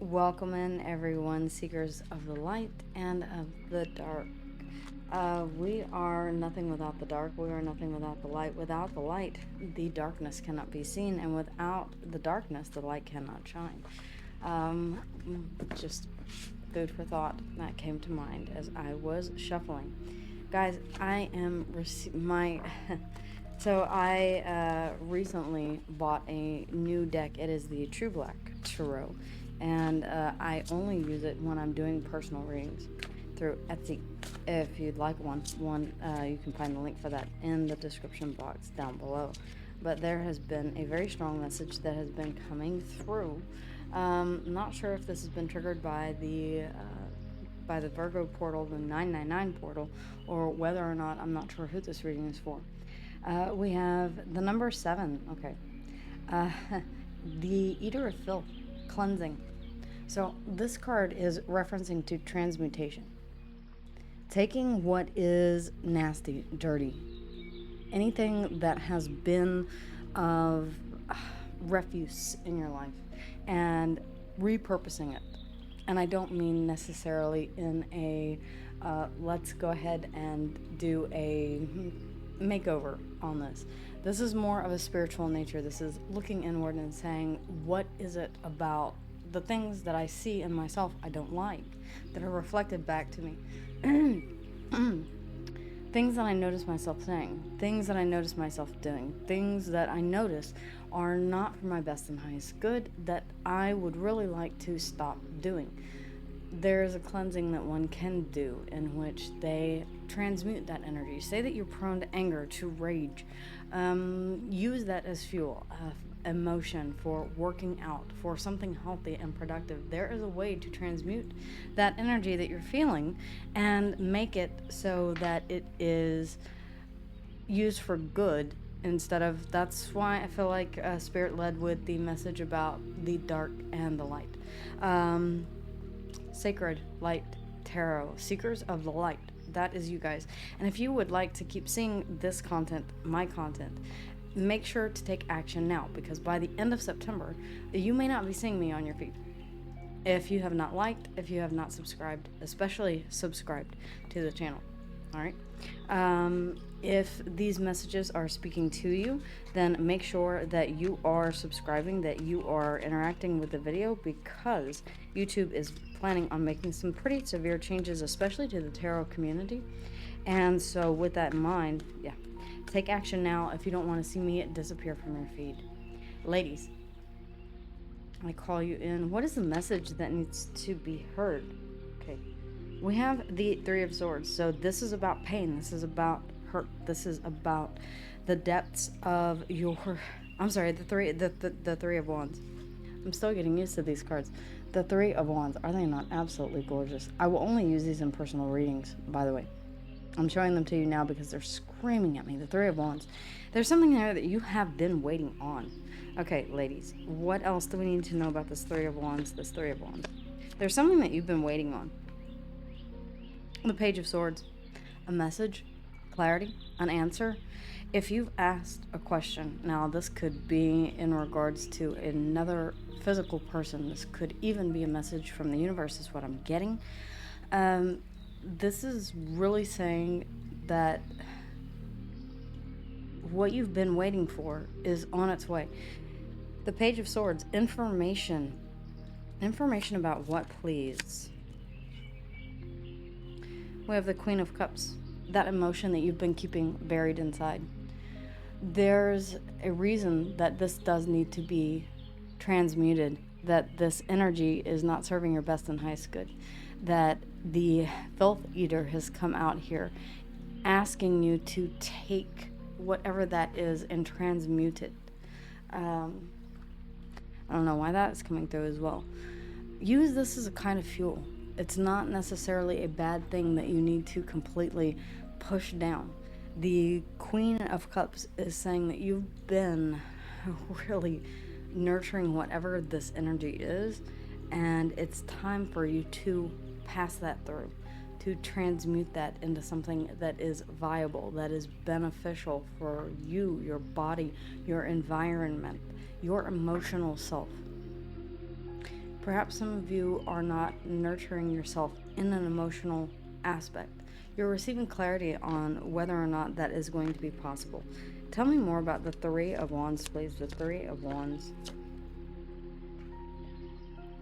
Welcome in, everyone, seekers of the light and of the dark. We are nothing without the dark. We are nothing without the light. Without the light, the darkness cannot be seen, and without the darkness, the light cannot shine. Just food for thought that came to mind as I was shuffling. Guys, I am so I recently bought a new deck. It is the True Black Tarot, and I only use it when I'm doing personal readings through Etsy. If you'd like one, you can find the link for that in the description box down below. But there has been a very strong message that has been coming through. Not sure if this has been triggered by the Virgo portal, the 999 portal, or whether or not. I'm not sure who this reading is for. We have the number 7. Okay. The Eater of Filth, cleansing. So this card is referencing to transmutation. Taking what is nasty, dirty, anything that has been of refuse in your life, and repurposing it. And I don't mean necessarily in a let's go ahead and do a makeover on this. This is more of a spiritual nature. This is looking inward and saying, what is it about the things that I see in myself I don't like, that are reflected back to me? Things that I notice myself saying, things that I notice myself doing, things that I notice are not for my best and highest good, that I would really like to stop doing. There's a cleansing that one can do in which they transmute that energy. Say that you're prone to anger, to rage. Use that as fuel, emotion for working out, for something healthy and productive. There is a way to transmute that energy that you're feeling and make it so that it is used for good instead of. That's why I feel like Spirit led with the message about the dark and the light. Sacred Light Tarot, seekers of the light. That is you guys. And if you would like to keep seeing this content, my content, make sure to take action now, because by the end of September, you may not be seeing me on your feed. If you have not liked, if you have not subscribed, especially subscribed to the channel. All right. If these messages are speaking to you, then make sure that you are subscribing, that you are interacting with the video, because YouTube is planning on making some pretty severe changes, especially to the tarot community. And so with that in mind, yeah, take action now if you don't want to see me disappear from your feed. Ladies, I call you in. What is the message that needs to be heard? Okay. We have the Three of Swords. So this is about pain. This is about hurt. This is about the depths of your... I'm sorry, the Three of Wands. I'm still getting used to these cards. The Three of Wands. Are they not absolutely gorgeous? I will only use these in personal readings, by the way. I'm showing them to you now because they're screaming at me. The Three of Wands. There's something there that you have been waiting on. Okay, ladies. What else do we need to know about this Three of Wands? This Three of Wands. There's something that you've been waiting on. The Page of Swords. A message, clarity, an answer. If you've asked a question, now this could be in regards to another physical person. This could even be a message from the universe is what I'm getting. This is really saying that what you've been waiting for is on its way. The Page of Swords, information about what, please? We have the Queen of Cups, that emotion that you've been keeping buried inside. There's a reason that this does need to be transmuted, that this energy is not serving your best and highest good, that the filth eater has come out here asking you to take whatever that is and transmute it. I don't know why that's coming through as well. Use this as a kind of fuel. It's not necessarily a bad thing that you need to completely push down. The Queen of Cups is saying that you've been really nurturing whatever this energy is, and it's time for you to pass that through, to transmute that into something that is viable, that is beneficial for you, your body, your environment, your emotional self. Perhaps some of you are not nurturing yourself in an emotional aspect. You're receiving clarity on whether or not that is going to be possible. Tell me more about the Three of Wands, please. The Three of Wands.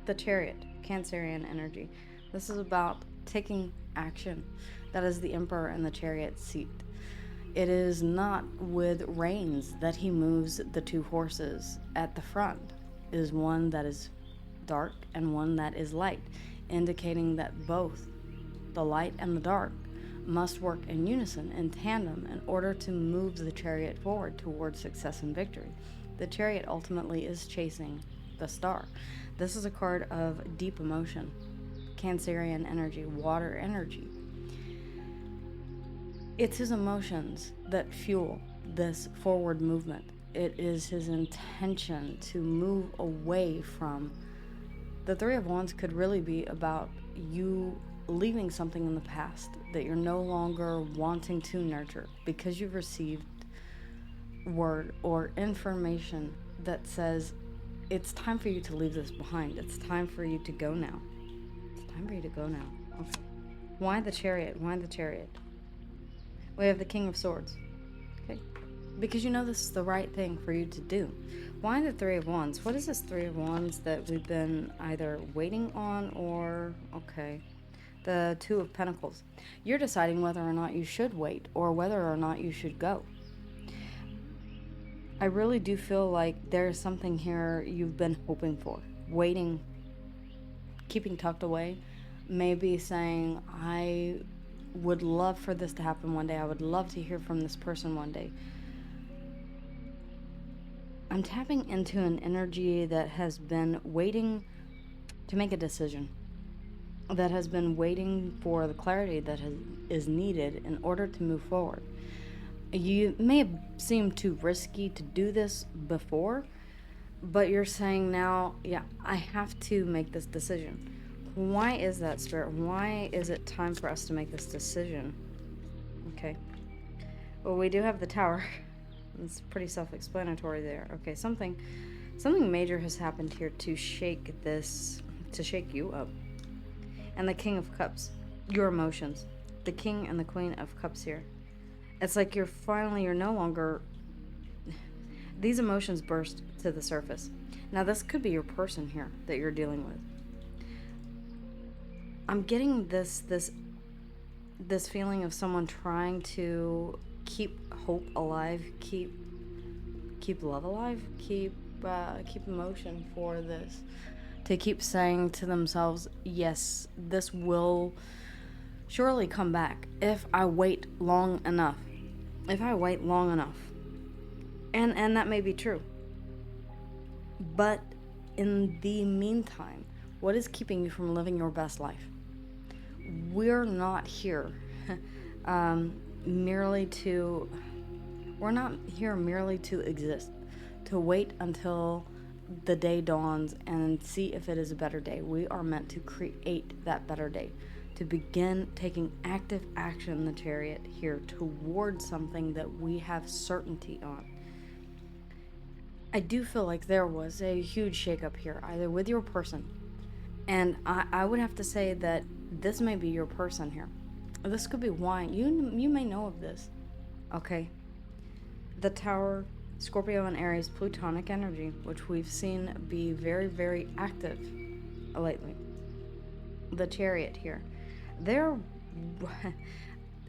The Chariot, Cancerian energy. This is about taking action. That is the Emperor in the Chariot seat. It is not with reins that he moves the two horses at the front. It is one that is dark and one that is light, indicating that both the light and the dark must work in unison, in tandem, in order to move the chariot forward towards success and victory. The Chariot ultimately is chasing the star. This is a card of deep emotion, Cancerian energy, water energy. It's his emotions that fuel this forward movement. It is his intention to move away from. The Three of Wands could really be about you leaving something in the past that you're no longer wanting to nurture because you've received word or information that says it's time for you to leave this behind. It's time for you to go now. It's time for you to go now. Okay. Why the Chariot? Why the Chariot? We have the King of Swords. Okay. Because you know this is the right thing for you to do. Why the Three of Wands? What is this Three of Wands that we've been either waiting on or... Okay. The Two of Pentacles. You're deciding whether or not you should wait or whether or not you should go. I really do feel like there's something here you've been hoping for. Waiting, keeping tucked away. Maybe saying, I would love for this to happen one day. I would love to hear from this person one day. I'm tapping into an energy that has been waiting to make a decision. That has been waiting for the clarity that is needed in order to move forward. You may have seemed too risky to do this before, but you're saying now, yeah, I have to make this decision. Why is that, Spirit? Why is it time for us to make this decision? Okay. Well, we do have the Tower. It's pretty self-explanatory there. Okay, something major has happened here to shake you up. And the King of Cups, your emotions. The King and the Queen of Cups here. It's like you're no longer... These emotions burst to the surface. Now, this could be your person here that you're dealing with. I'm getting this feeling of someone trying to keep hope alive, keep love alive, keep emotion for this. To keep saying to themselves, yes, this will surely come back if I wait long enough. If I wait long enough. And that may be true. But in the meantime, what is keeping you from living your best life? We're not here merely to exist, to wait until the day dawns and see if it is a better day. We are meant to create that better day, to begin taking active action in the Chariot here towards something that we have certainty on. I do feel like there was a huge shakeup here, either with your person, and I would have to say that this may be your person here. This could be why you may know of this. Okay. The Tower, Scorpio and Aries, Plutonic energy, which we've seen be very, very active lately. The Chariot here.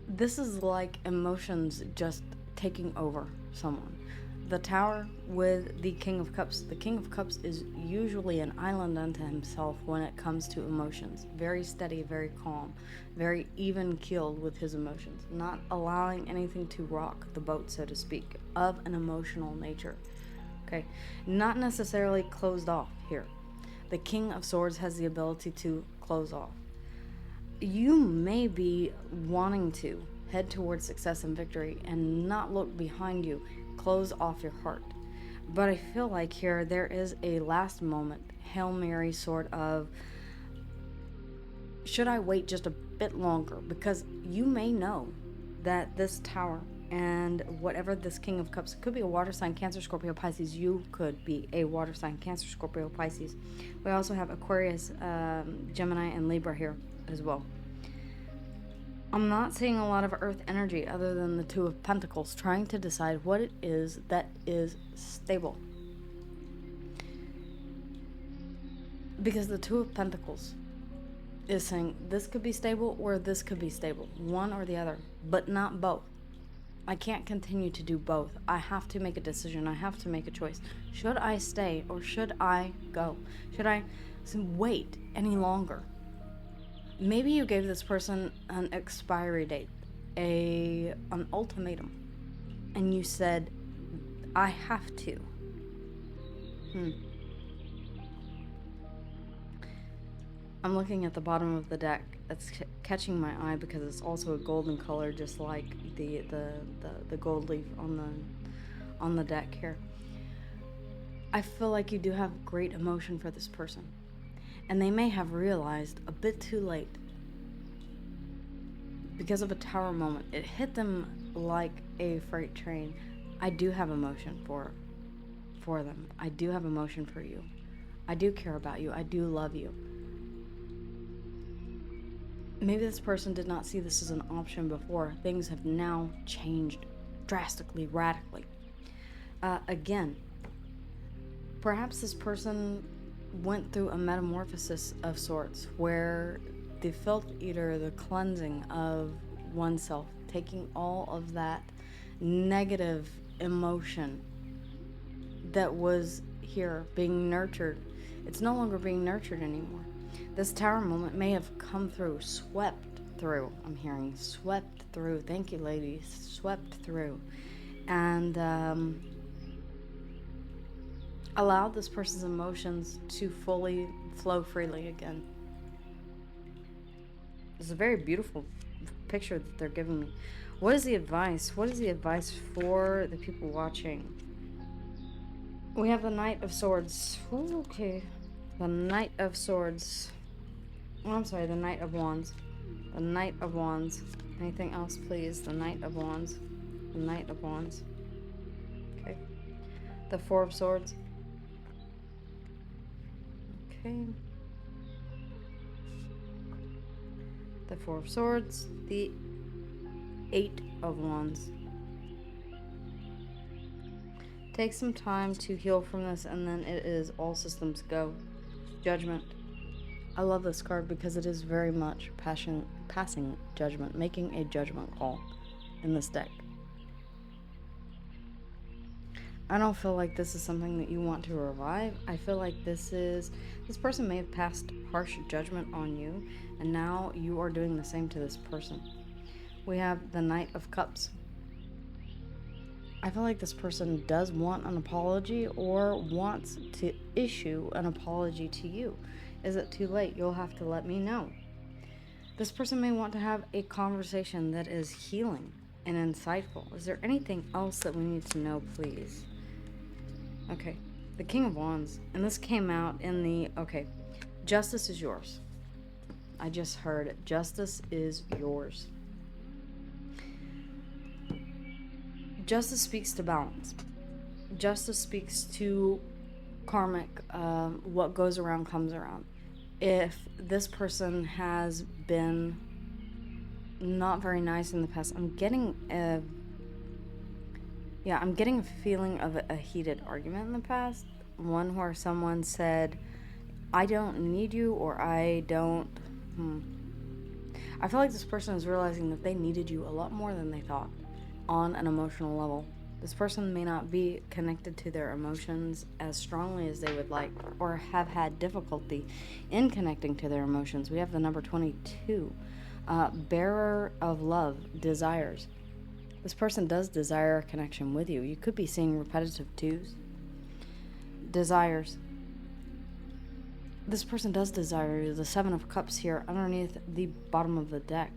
This is like emotions just taking over someone. The Tower with the King of Cups. The King of Cups is usually an island unto himself when it comes to emotions. Very steady, very calm, very even-keeled with his emotions. Not allowing anything to rock the boat, so to speak, of an emotional nature. Okay? Not necessarily closed off here. The King of Swords has the ability to close off. You may be wanting to head towards success and victory and not look behind you. Close off your heart. But I feel like here there is a last moment Hail Mary sort of, should I wait just a bit longer? Because you may know that this Tower And whatever this King of Cups, it could be a water sign, Cancer, Scorpio, Pisces. You could be a water sign, Cancer, Scorpio, Pisces. We also have Aquarius, Gemini, and Libra here as well. I'm not seeing a lot of earth energy other than the Two of Pentacles, trying to decide what it is that is stable. Because the Two of Pentacles is saying this could be stable or this could be stable. One or the other, but not both. I can't continue to do both. I have to make a decision. I have to make a choice. Should I stay or should I go? Should I wait any longer? Maybe you gave this person an expiry date, an ultimatum, and you said, I have to. I'm looking at the bottom of the deck. It's catching my eye because it's also a golden color, just like the gold leaf on the deck here. I feel like you do have great emotion for this person. And they may have realized a bit too late, because of a tower moment. It hit them like a freight train. I do have emotion for them. I do have emotion for you. I do care about you. I do love you. Maybe this person did not see this as an option before. Things have now changed drastically, radically. Again, perhaps this person went through a metamorphosis of sorts where the filth eater, the cleansing of oneself, taking all of that negative emotion that was here being nurtured, it's no longer being nurtured anymore. This tower moment may have come through, swept through. I'm hearing swept through. Thank you, ladies. Swept through. And allowed this person's emotions to fully flow freely again. It's a very beautiful picture that they're giving me. What is the advice? What is the advice for the people watching? We have the Knight of Swords. Ooh, okay. The Knight of Swords. Oh, I'm sorry, the Knight of Wands. The Knight of Wands. Anything else, please? The Knight of Wands. The Knight of Wands. Okay. The Four of Swords. Okay. The Four of Swords. The Eight of Wands. Take some time to heal from this, and then it is all systems go. Judgment. I love this card because it is very much passing judgment, making a judgment call in this deck. I don't feel like this is something that you want to revive. I feel like this person may have passed harsh judgment on you, and now you are doing the same to this person. We have the Knight of Cups. I feel like this person does want an apology or wants to issue an apology to you. Is it too late? You'll have to let me know. This person may want to have a conversation that is healing and insightful. Is there anything else that we need to know, please? Okay, the King of Wands. And this came out in the, okay, justice is yours. I just heard it. Justice is yours. Justice speaks to balance. Justice speaks to karmic, what goes around comes around. If this person has been not very nice in the past, I'm getting a feeling of a heated argument in the past. One where someone said, I don't need you, or I don't, I feel like this person is realizing that they needed you a lot more than they thought on an emotional level. This person may not be connected to their emotions as strongly as they would like, or have had difficulty in connecting to their emotions. We have the number 22, bearer of love, desires. This person does desire a connection with you. You could be seeing repetitive twos. Desires. This person does desire you. The Seven of Cups here underneath the bottom of the deck.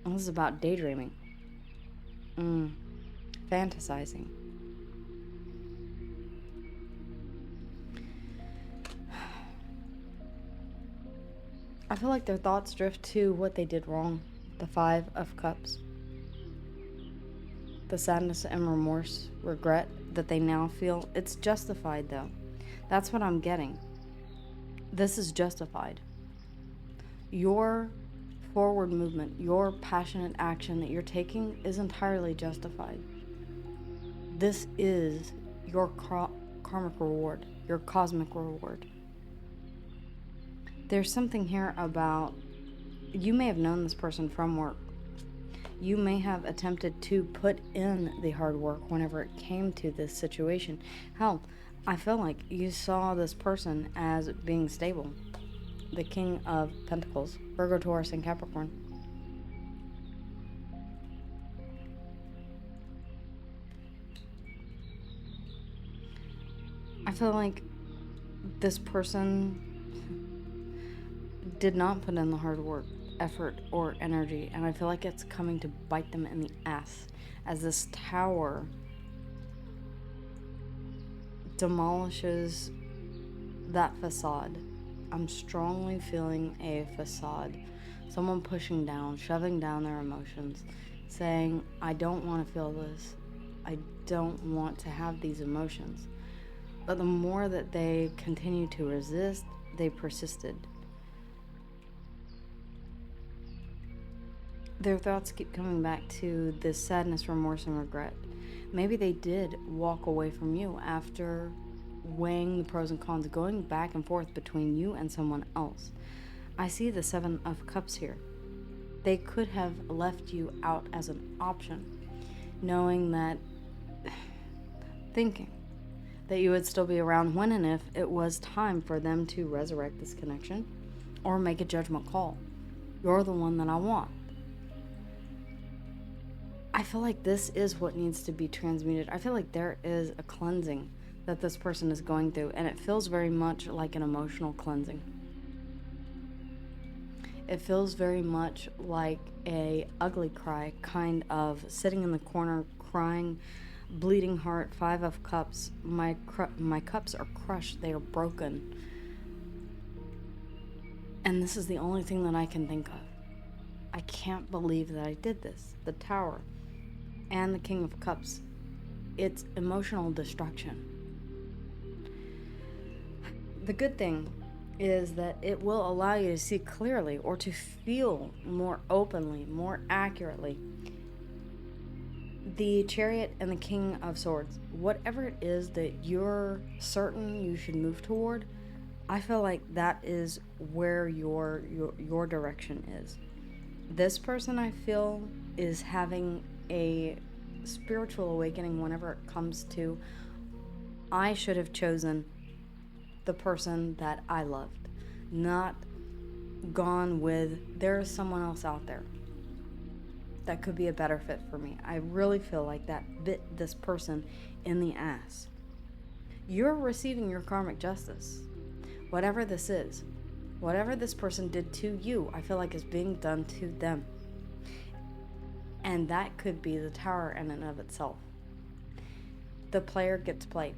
And this is about daydreaming. Fantasizing. I feel like their thoughts drift to what they did wrong. The Five of Cups. The sadness and remorse, regret that they now feel, it's justified though. That's what I'm getting. This is justified. Your forward movement, your passionate action that you're taking is entirely justified. This is your karmic reward, your cosmic reward. There's something here about, you may have known this person from work. You may have attempted to put in the hard work whenever it came to this situation. Hell, I feel like you saw this person as being stable. The King of Pentacles, Virgo, Taurus, and Capricorn. I feel like this person did not put in the hard work, effort, or energy, and I feel like it's coming to bite them in the ass as this tower demolishes that facade. I'm strongly feeling a facade. Someone pushing down, shoving down their emotions, saying, I don't want to feel this. I don't want to have these emotions. But the more that they continue to resist, they persisted. Their thoughts keep coming back to this sadness, remorse, and regret. Maybe they did walk away from you after weighing the pros and cons, going back and forth between you and someone else. I see the Seven of Cups here. They could have left you out as an option, knowing that, thinking that you would still be around when and if it was time for them to resurrect this connection or make a judgment call. You're the one that I want. I feel like this is what needs to be transmuted. I feel like there is a cleansing that this person is going through, and it feels very much like an emotional cleansing. It feels very much like a ugly cry, kind of sitting in the corner, crying, bleeding heart, Five of Cups. My cups are crushed. They are broken. And this is the only thing that I can think of. I can't believe that I did this. The Tower and the King of Cups. It's emotional destruction. The good thing is that it will allow you to see clearly, or to feel more openly, more accurately. The Chariot and the King of Swords, whatever it is that you're certain you should move toward, I feel like that is where your direction is. This person, I feel, is having a spiritual awakening whenever it comes to, I should have chosen the person that I loved, not gone with, there is someone else out there that could be a better fit for me. I really feel like that bit this person in the ass. You're receiving your karmic justice. Whatever this is, whatever this person did to you, I feel like is being done to them. And that could be the Tower in and of itself. The player gets played.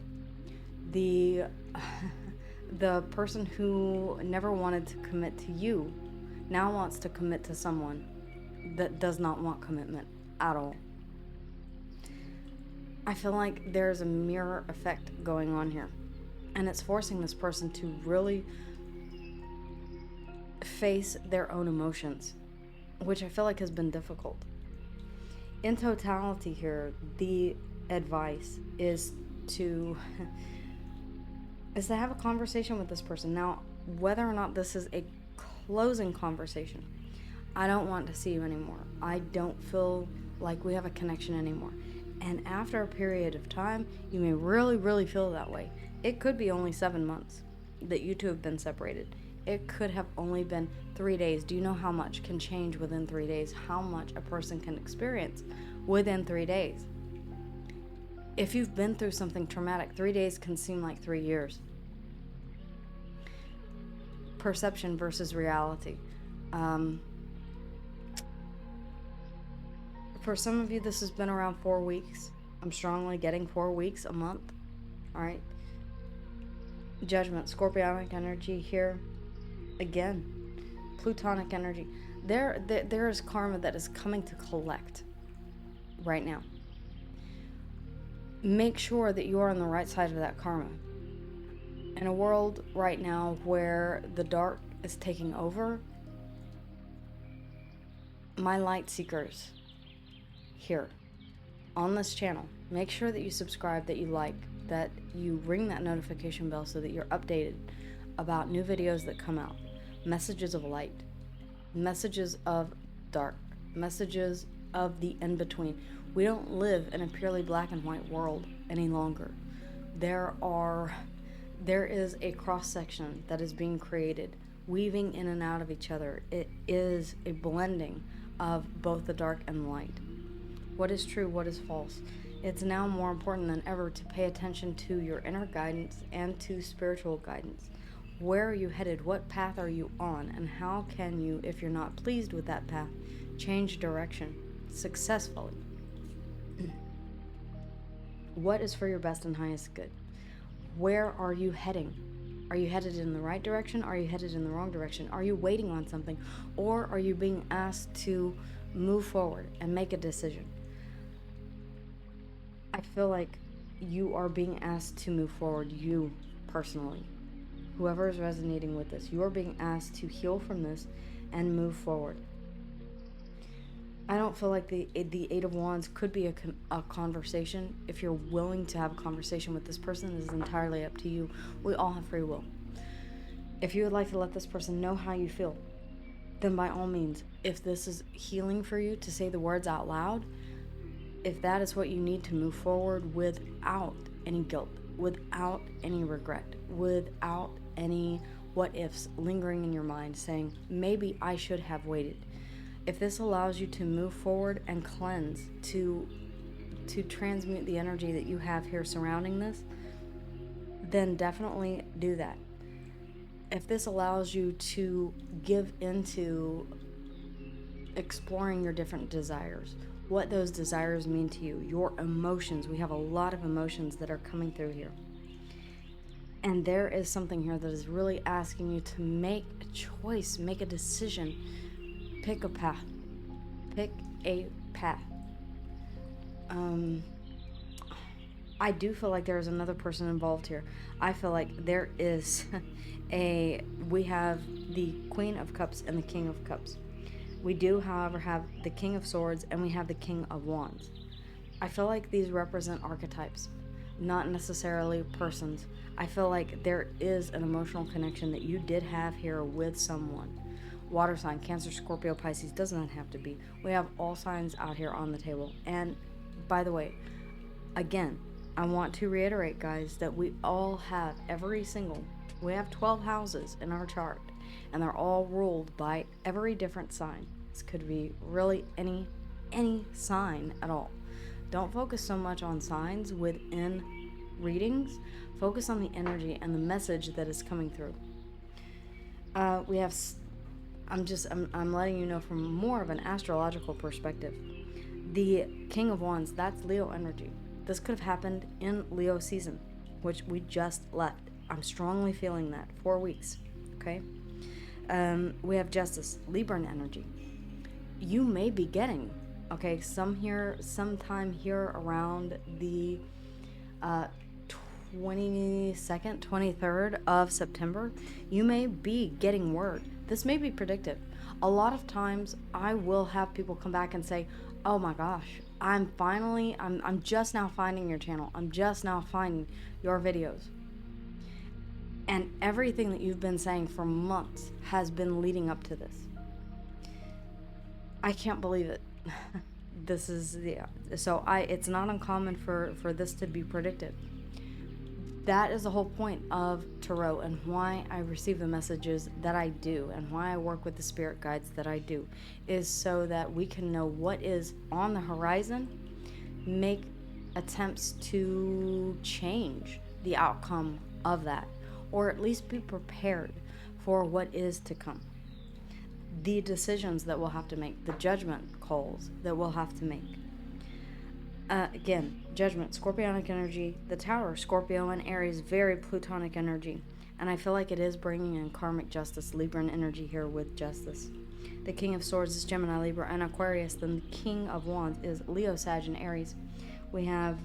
The person who never wanted to commit to you now wants to commit to someone that does not want commitment at all. I feel like there's a mirror effect going on here, and it's forcing this person to really face their own emotions, which I feel like has been difficult. In totality here, the advice is to have a conversation with this person. Now, whether or not this is a closing conversation, I don't want to see you anymore. I don't feel like we have a connection anymore. And after a period of time, you may really, really feel that way. It could be only 7 months that you two have been separated. It could have only been 3 days. Do you know how much can change within 3 days? How much a person can experience within 3 days? If you've been through something traumatic, 3 days can seem like 3 years. Perception versus reality. For some of you, this has been around 4 weeks. I'm strongly getting 4 weeks, a month. All right. Judgment, Scorpionic energy here. Again, Plutonic energy. There is karma that is coming to collect right now. make sure that you are on the right side of that karma. In a world right now where the dark is taking over, my light seekers here on this channel, make sure that you subscribe, that you like, that you ring that notification bell so that you're updated about new videos that come out. Messages of light, messages of dark, messages of the in-between. We don't live in a purely black and white world any longer. There is a cross-section that is being created, weaving in and out of each other. It is a blending of both the dark and the light. What is true, what is false? It's now more important than ever to pay attention to your inner guidance and to spiritual guidance. Where are you headed? What path are you on? And how can you, if you're not pleased with that path, change direction successfully? What is for your best and highest good? Where are you heading? Are you headed in the right direction? Are you headed in the wrong direction? Are you waiting on something? Or are you being asked to move forward and make a decision? I feel like you are being asked to move forward, you personally. Whoever is resonating with this, you are being asked to heal from this and move forward. I don't feel like the Eight of Wands could be a conversation. If you're willing to have a conversation with this person, it is entirely up to you. We all have free will. If you would like to let this person know how you feel, then by all means, if this is healing for you to say the words out loud, if that is what you need to move forward without any guilt, without any regret, without any what ifs lingering in your mind saying, maybe I should have waited. If this allows you to move forward and cleanse, to transmute the energy that you have here surrounding this, then definitely do that. If this allows you to give into exploring your different desires, what those desires mean to you, your emotions. We have a lot of emotions that are coming through here. And there is something here that is really asking you to make a choice, make a decision. Pick a path. Pick a path. I do feel like there is another person involved here. I feel like there is we have the Queen of Cups and the King of Cups. We do, however, have the King of Swords and we have the King of Wands. I feel like these represent archetypes, not necessarily persons. I feel like there is an emotional connection that you did have here with someone. Water sign, Cancer, Scorpio, Pisces, does not have to be. We have all signs out here on the table. And by the way, again, I want to reiterate, guys, that we all have we have 12 houses in our chart, and they're all ruled by every different sign. This could be really any sign at all. Don't focus so much on signs within readings. Focus on the energy and the message that is coming through. We have, I'm letting you know from more of an astrological perspective. The King of Wands, that's Leo energy. This could have happened in Leo season, which we just left. I'm strongly feeling that. 4 weeks, okay? We have Justice, Libra energy. You may be getting, okay, sometime here around the 22nd, 23rd of September, you may be getting word. This may be predictive. A lot of times I will have people come back and say, oh my gosh, I'm just now finding your channel. I'm just now finding your videos. And everything that you've been saying for months has been leading up to this. I can't believe it. This is it's not uncommon for this to be predicted. That is the whole point of Tarot and why I receive the messages that I do and why I work with the spirit guides that I do, is so that we can know what is on the horizon, make attempts to change the outcome of that, or at least be prepared for what is to come. The decisions that we'll have to make, the judgment calls that we'll have to make. Again, Judgment, Scorpionic energy, the Tower, Scorpio and Aries, very Plutonic energy. And I feel like it is bringing in karmic justice, Libran energy here with Justice. The King of Swords is Gemini, Libra, and Aquarius. Then the King of Wands is Leo, Sag, and Aries. We have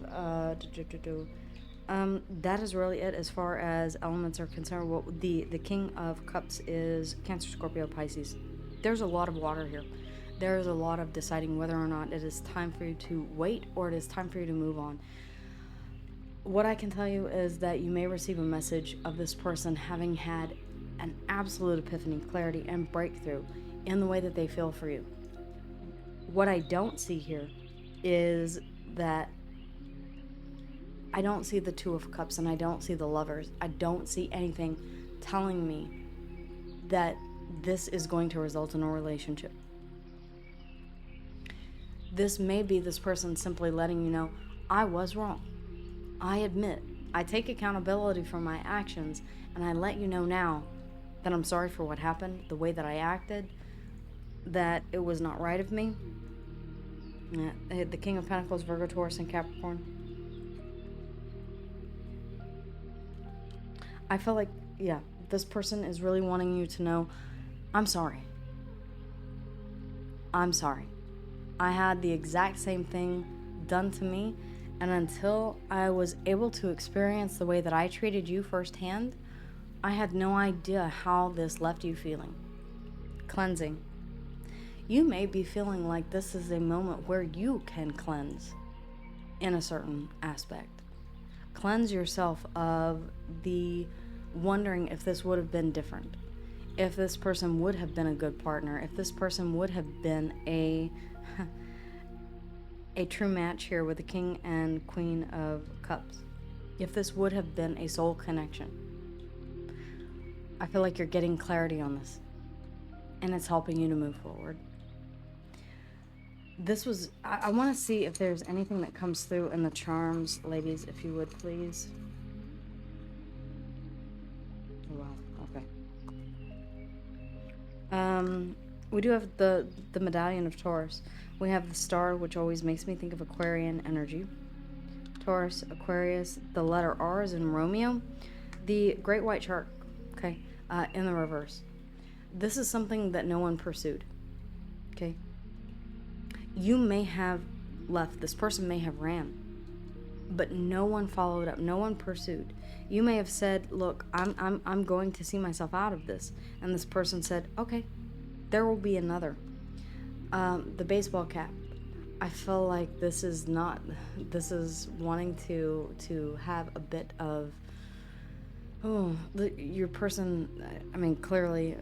that is really it as far as elements are concerned. Well, the King of Cups is Cancer, Scorpio, Pisces. There's a lot of water here. There's a lot of deciding whether or not it is time for you to wait or it is time for you to move on. What I can tell you is that you may receive a message of this person having had an absolute epiphany, clarity, and breakthrough in the way that they feel for you. What I don't see here is that I don't see the Two of Cups and I don't see the Lovers. I don't see anything telling me that this is going to result in a relationship. This may be this person simply letting you know, I was wrong. I admit, I take accountability for my actions, and I let you know now that I'm sorry for what happened, the way that I acted, that it was not right of me. The King of Pentacles, Virgo, Taurus, and Capricorn. I feel like, yeah, this person is really wanting you to know, I'm sorry. I'm sorry. I had the exact same thing done to me, and until I was able to experience the way that I treated you firsthand, I had no idea how this left you feeling. Cleansing. You may be feeling like this is a moment where you can cleanse in a certain aspect. Cleanse yourself of the wondering if this would have been different, if this person would have been a good partner, if this person would have been a true match here with the King and Queen of Cups, if this would have been a soul connection. I feel like you're getting clarity on this, and it's helping you to move forward. This was, I want to see if there's anything that comes through in the charms, ladies, if you would please. Wow, okay. We do have the medallion of Taurus. We have the star, which always makes me think of Aquarian energy. Taurus, Aquarius, the letter R is in Romeo. The great white shark, okay, in the reverse. This is something that no one pursued, okay? You may have left, this person may have ran, but no one followed up, no one pursued. You may have said, look, I'm going to see myself out of this. And this person said, okay, there will be another. The baseball cap. I feel like this is wanting to have a bit of, your person, I mean, clearly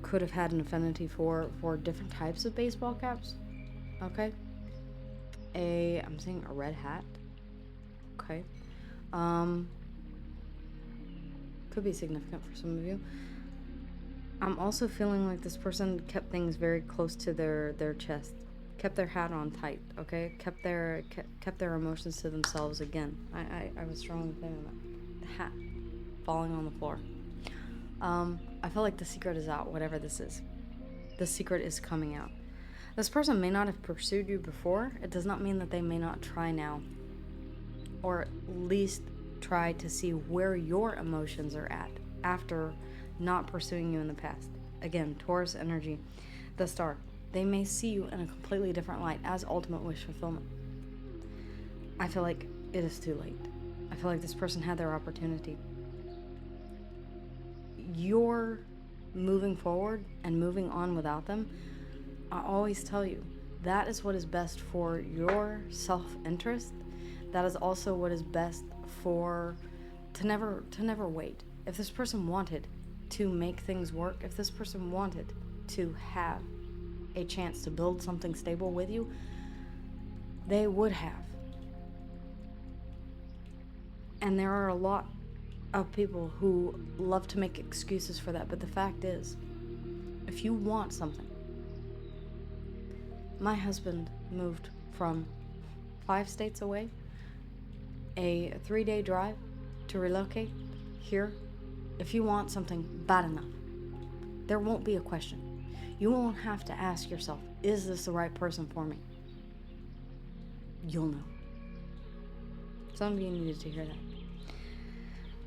could have had an affinity for different types of baseball caps. Okay. I'm seeing a red hat. Okay. Could be significant for some of you. I'm also feeling like this person kept things very close to their chest, kept their hat on tight, okay? Kept their emotions to themselves again. I was strongly feeling that. The hat falling on the floor. I feel like the secret is out, whatever this is. The secret is coming out. This person may not have pursued you before. It does not mean that they may not try now, or at least try to see where your emotions are at after not pursuing you in the past. Again, Taurus energy, the star. They may see you in a completely different light as ultimate wish fulfillment. I feel like it is too late. I feel like this person had their opportunity. You're moving forward and moving on without them. I always tell you, that is what is best for your self-interest. That is also what is best to never wait. If this person wanted to make things work, if this person wanted to have a chance to build something stable with you, they would have. And there are a lot of people who love to make excuses for that, but the fact is, if you want something, my husband moved from 5 states away, a 3-day drive to relocate here. If you want something bad enough, there won't be a question. You won't have to ask yourself, is this the right person for me? You'll know. Some of you needed to hear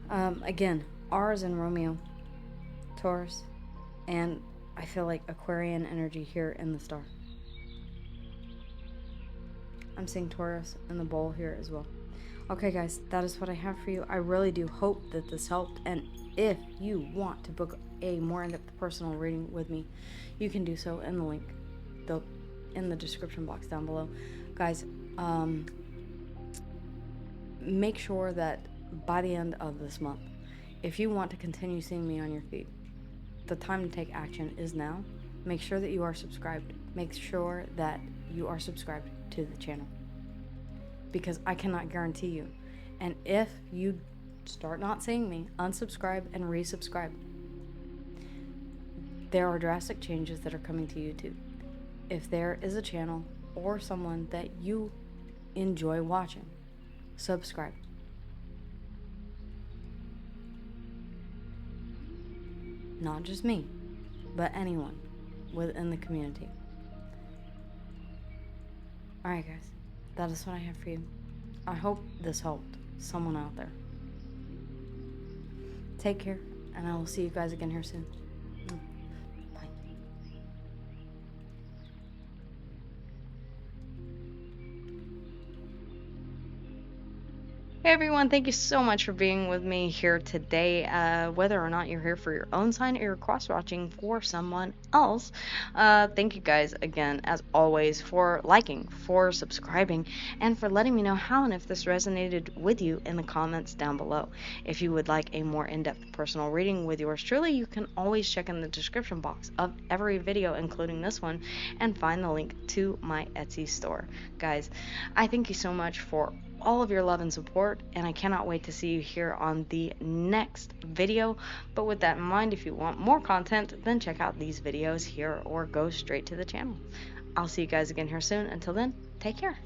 that. Again, R is in Romeo, Taurus, and I feel like Aquarian energy here in the star. I'm seeing Taurus in the bowl here as well. Okay, guys, that is what I have for you. I really do hope that this helped. And if you want to book a more in-depth personal reading with me, you can do so in the link in the description box down below. Guys, make sure that by the end of this month, if you want to continue seeing me on your feed, the time to take action is now. Make sure that you are subscribed. Make sure that you are subscribed to the channel, because I cannot guarantee you. And if you start not seeing me, unsubscribe and resubscribe. There are drastic changes that are coming to YouTube. If there is a channel or someone that you enjoy watching, subscribe. Not just me, but anyone within the community. Alright, guys, that is what I have for you. I hope this helped someone out there. Take care, and I will see you guys again here soon. Bye. Hey everyone, thank you so much for being with me here today. Whether or not you're here for your own sign or you're cross-watching for someone else, thank you guys again, as always, for liking, for subscribing, and for letting me know how and if this resonated with you in the comments down below. If you would like a more in-depth personal reading with yours truly, you can always check in the description box of every video, including this one, and find the link to my Etsy store. Guys, I thank you so much for all of your love and support, and I cannot wait to see you here on the next video. But with that in mind, if you want more content, then check out these videos here or go straight to the channel. I'll see you guys again here soon. Until then, take care.